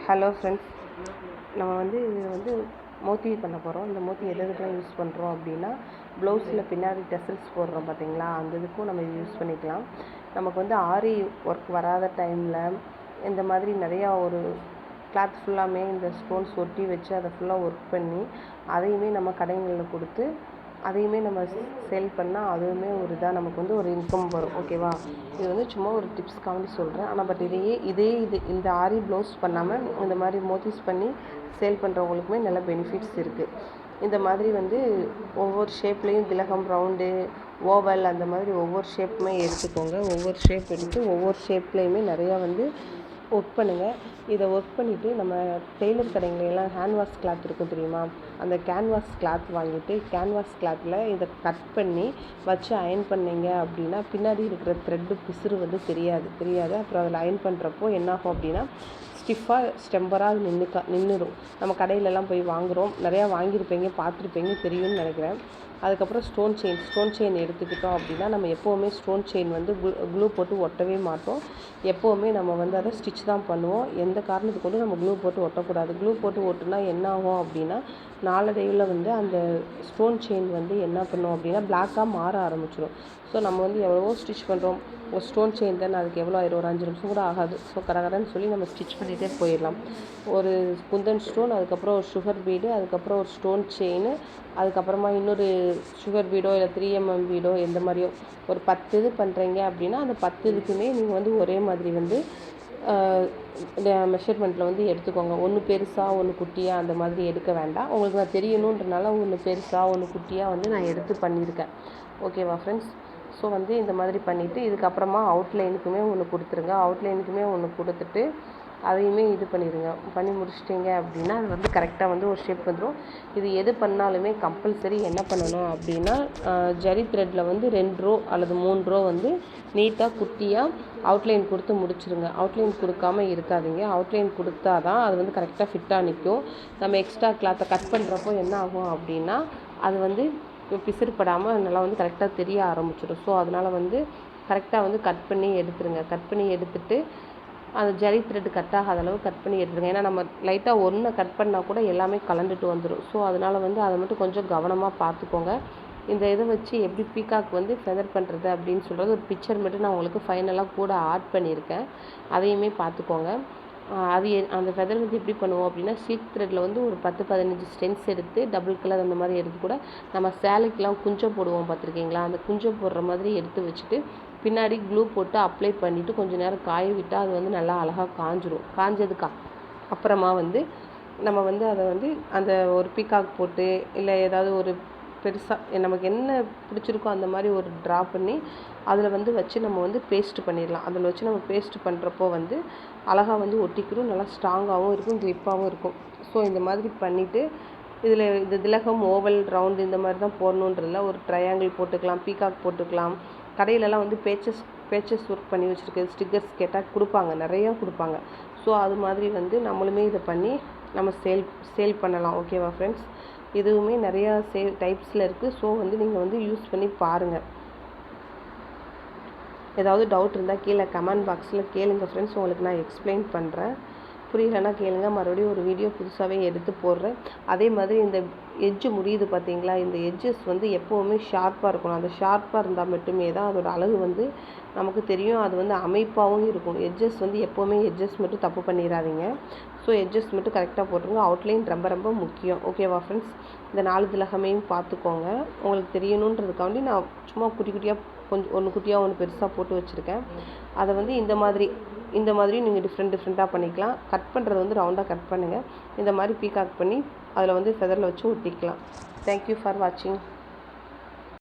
Hello friends, நம்ம இது மோத்தி பண்ண போகிறோம். இந்த மோத்தி எதுக்கெல்லாம் யூஸ் பண்ணுறோம் அப்படின்னா, ப்ளவுஸில் பின்னாடி டெசல்ஸ் போடுறோம் பார்த்தீங்களா, அந்த இதுக்கும் நம்ம இது யூஸ் பண்ணிக்கலாம். நமக்கு ஆரி ஒர்க் வராத டைமில் இந்த மாதிரி நிறையா ஒரு கிளாத் ஃபுல்லாமே இந்த ஸ்டோன்ஸ் ஒட்டி வச்சு அதை ஃபுல்லாக ஒர்க் பண்ணி அதையுமே நம்ம கடைகளில் கொடுத்து அதையுமே நம்ம சேல் பண்ணால் அதுவுமே ஒரு இதாக நமக்கு ஒரு இன்கம் வரும். ஓகேவா? இது சும்மா ஒரு டிப்ஸ்க்காண்டி சொல்கிறேன். ஆனால் பட் இந்த ஆரி ப்ளவுஸ் பண்ணாமல் இந்த மாதிரி மோத்திஸ் பண்ணி சேல் பண்ணுறவங்களுக்குமே நல்ல பெனிஃபிட்ஸ் இருக்குது. இந்த மாதிரி ஒவ்வொரு ஷேப்லேயும் திலகம், ரவுண்டு, ஓவல் அந்த மாதிரி ஒவ்வொரு ஷேப்புமே எடுத்துக்கோங்க. ஒவ்வொரு ஷேப் எடுத்து ஒவ்வொரு ஷேப்லேயுமே நிறையா ஒர்க் பண்ணுங்கள். இதை ஒர்க் பண்ணிவிட்டு நம்ம டெய்லர் கடைங்களெல்லாம் ஹேண்ட்வாஷ் கிளாத் இருக்கும் தெரியுமா, அந்த கேன்வாஸ் கிளாத் வாங்கிட்டு கேன்வாஸ் கிளாத்தில் இதை கட் பண்ணி வச்சு அயன் பண்ணிங்க அப்படின்னா பின்னாடி இருக்கிற த்ரெட்டு பிசுறு தெரியாது. அப்புறம் அதில் அயன் பண்ணுறப்போ என்னாகும் அப்படின்னா ஸ்டிஃபாக ஸ்டெம்பராக நின்றுடும். நம்ம கடையிலலாம் போய் வாங்குகிறோம், நிறையா வாங்கியிருப்பீங்க, பார்த்துருப்பீங்க, தெரியும்னு நினைக்கிறேன். அதுக்கப்புறம் ஸ்டோன் செயின் எடுத்துக்கிட்டோம் அப்படின்னா நம்ம எப்போவுமே ஸ்டோன் செயின் க்ளூ போட்டு ஒட்டவே மாட்டோம். எப்போவுமே நம்ம அதை ஸ்டிச் தான் பண்ணுவோம். எந்த காரணத்துக்கு கொண்டு நம்ம க்ளூ போட்டு ஒட்டக்கூடாது. க்ளூ போட்டு ஒட்டுனா என்ன ஆகும் அப்படின்னா நாளடைவில் அந்த ஸ்டோன் செயின் என்ன பண்ணும் அப்படின்னா பிளாக்காக மாற ஆரம்பிச்சிடும். ஸோ நம்ம எவ்வளவோ ஸ்டிச் பண்ணுறோம், ஒரு ஸ்டோன் செயின் தானே, அதுக்கு எவ்வளோ ஆயிரும், ஒரு 5 நிமிஷம் கூட ஆகாது. ஸோ கடகடன்னு சொல்லி நம்ம ஸ்டிச் பண்ணிகிட்டே போயிடலாம். ஒரு குந்தன் ஸ்டோன், அதுக்கப்புறம் ஒரு சுகர் பீடு, அதுக்கப்புறம் ஒரு ஸ்டோன் செயின், அதுக்கப்புறமா இன்னொரு சுகர் பீடோ இல்லை 3mm பீடோ எந்த மாதிரியோ ஒரு 10 இது பண்ணுறீங்க அப்படின்னா அந்த 10 இதுக்குமே நீங்கள் ஒரே மாதிரி மெஷர்மெண்ட்டில் எடுத்துக்கோங்க. ஒன்று பெருசாக ஒன்று குட்டியாக அந்த மாதிரி எடுக்க வேண்டாம். உங்களுக்கு நான் தெரியணுன்றனால ஒன்று பெருசாக ஒன்று குட்டியாக நான் எடுத்து பண்ணியிருக்கேன். ஓகேவா ஃப்ரெண்ட்ஸ்? ஸோ இந்த மாதிரி பண்ணிவிட்டு இதுக்கப்புறமா அவுட்லைனுக்குமே ஒன்று கொடுத்துருங்க. அவுட்லைனுக்குமே ஒன்று கொடுத்துட்டு அதையுமே இது பண்ணிடுங்க. பண்ணி முடிச்சிட்டிங்க அப்படின்னா அது கரெக்டாக ஒரு ஷேப் வந்துடும். இது எது பண்ணாலுமே கம்பல்சரி என்ன பண்ணணும் அப்படின்னா ஜரி த்ரெட்டில் 2 ரோ அல்லது 3 ரோ நீட்டாக குட்டியாக அவுட்லைன் கொடுத்து முடிச்சிருங்க. அவுட்லைன் கொடுக்காம இருக்காதீங்க. அவுட்லைன் கொடுத்தா தான் அது கரெக்டாக ஃபிட்டாக நிற்கும். நம்ம எக்ஸ்ட்ரா கிளாத்தை கட் பண்ணுறப்போ என்ன ஆகும் அப்படின்னா அது பிசிறுப்படாமல் நல்லா கரெக்டாக தெரிய ஆரம்பிச்சிடும். ஸோ அதனால் கரெக்டாக கட் பண்ணி எடுத்துருங்க. கட் பண்ணி எடுத்துட்டு அந்த ஜரி த்ரெட்டு கட் ஆகாத அளவு கட் பண்ணி எடுத்துருங்க. ஏன்னா நம்ம லைட்டாக ஒன்றை கட் பண்ணால் கூட எல்லாமே கலந்துட்டு வந்துடும். ஸோ அதனால் அதை மட்டும் கொஞ்சம் கவனமாக பார்த்துக்கோங்க. இந்த இதை வச்சு எப்படி பீகாக் ஃபெதர் பண்ணுறது அப்படின்னு சொல்கிறது ஒரு பிக்சர் மட்டும் நான் உங்களுக்கு ஃபைனலாக கூட ஆட் பண்ணியிருக்கேன். அதையுமே பார்த்துக்கோங்க. அந்த ஃபெதர் எப்படி பண்ணுவோம் அப்படின்னா சில்க் த்ரெட்டில் ஒரு 10-15 ஸ்டென்ஸ் எடுத்து டபுள் கலர் அந்த மாதிரி எடுத்து கூட நம்ம சேலைக்கெலாம் குஞ்சம் போடுவோம் பார்த்துருக்கீங்களா, அந்த குஞ்சம் போடுற மாதிரி எடுத்து வச்சுட்டு பின்னாடி க்ளூ போட்டு அப்ளை பண்ணிவிட்டு கொஞ்சம் நேரம் காய விட்டால் அது நல்லா அழகாக காஞ்சிடும். காஞ்சதுக்கா அப்புறமா நம்ம அதை அந்த ஒரு பீகாக் போட்டு இல்லை ஏதாவது ஒரு பெருசாக நமக்கு என்ன பிடிச்சிருக்கோ அந்த மாதிரி ஒரு ட்ரா பண்ணி அதில் வச்சு நம்ம பேஸ்ட் பண்ணிடலாம். அதில் வச்சு நம்ம பேஸ்ட் பண்ணுறப்போ அழகாக ஒட்டிக்கிடும், நல்லா ஸ்ட்ராங்காகவும் இருக்கும், க்ரிப்பாகவும் இருக்கும். ஸோ இந்த மாதிரி பண்ணிவிட்டு இதில் இந்த திலகம், ஓவல், ரவுண்டு இந்த மாதிரி தான் போடணுன்றதில்ல. ஒரு ட்ரையாங்கிள் போட்டுக்கலாம், பீகாக் போட்டுக்கலாம். கடையிலலாம் பேச்சஸ் ஒர்க் பண்ணி வச்சுருக்கு ஸ்டிக்கர்ஸ் கேட்டால் கொடுப்பாங்க, நிறையா கொடுப்பாங்க. ஸோ அது மாதிரி நம்மளுமே இதை பண்ணி நம்ம சேல் பண்ணலாம். ஓகேவா ஃப்ரெண்ட்ஸ்? இதுவுமே நிறையா டைப்ஸில் இருக்குது. ஸோ நீங்கள் யூஸ் பண்ணி பாருங்கள். ஏதாவது டவுட் இருந்தால் கீழே கமெண்ட் பாக்ஸில் கேளுங்க ஃப்ரெண்ட்ஸ். உங்களுக்கு நான் எக்ஸ்பிளைன் பண்ணுறேன். புரியலன்னா கேளுங்க, மறுபடியும் ஒரு வீடியோ புதுசாகவே எடுத்து போடுறேன். அதே மாதிரி இந்த எட்ஜு முடியுது பார்த்தீங்களா, இந்த எட்ஜஸ் எப்போவுமே ஷார்ப்பாக இருக்கணும். அந்த ஷார்ப்பாக இருந்தால் மட்டுமே தான் அதோட அழகு நமக்கு தெரியும். அது அமைப்பாகவும் இருக்கும். எட்ஜஸ் எப்போவுமே எட்ஜஸ் மட்டும் தப்பு பண்ணிடாதீங்க. ஸோ எட்ஜஸ் மட்டும் கரெக்டாக போட்டுருங்க. அவுட்லைன் ரொம்ப ரொம்ப முக்கியம். ஓகேவா ஃப்ரெண்ட்ஸ்? இந்த 4 திலகமையும் பார்த்துக்கோங்க. உங்களுக்கு தெரியணுன்றதுக்காண்டி நான் சும்மா குட்டி குட்டியாக கொஞ்சம் ஒன்று குட்டியாக ஒன்று பெருசாக போட்டு வச்சுருக்கேன். அதை இந்த மாதிரி நீங்கள் டிஃப்ரெண்ட்டாக பண்ணிக்கலாம். கட் பண்ணுறது ரவுண்டாக கட் பண்ணுங்கள். இந்த மாதிரி பீகாக் பண்ணி அதில் ஃபெதரில் வச்சு ஒட்டிக்கலாம். தேங்க்யூ ஃபார் வாட்சிங்.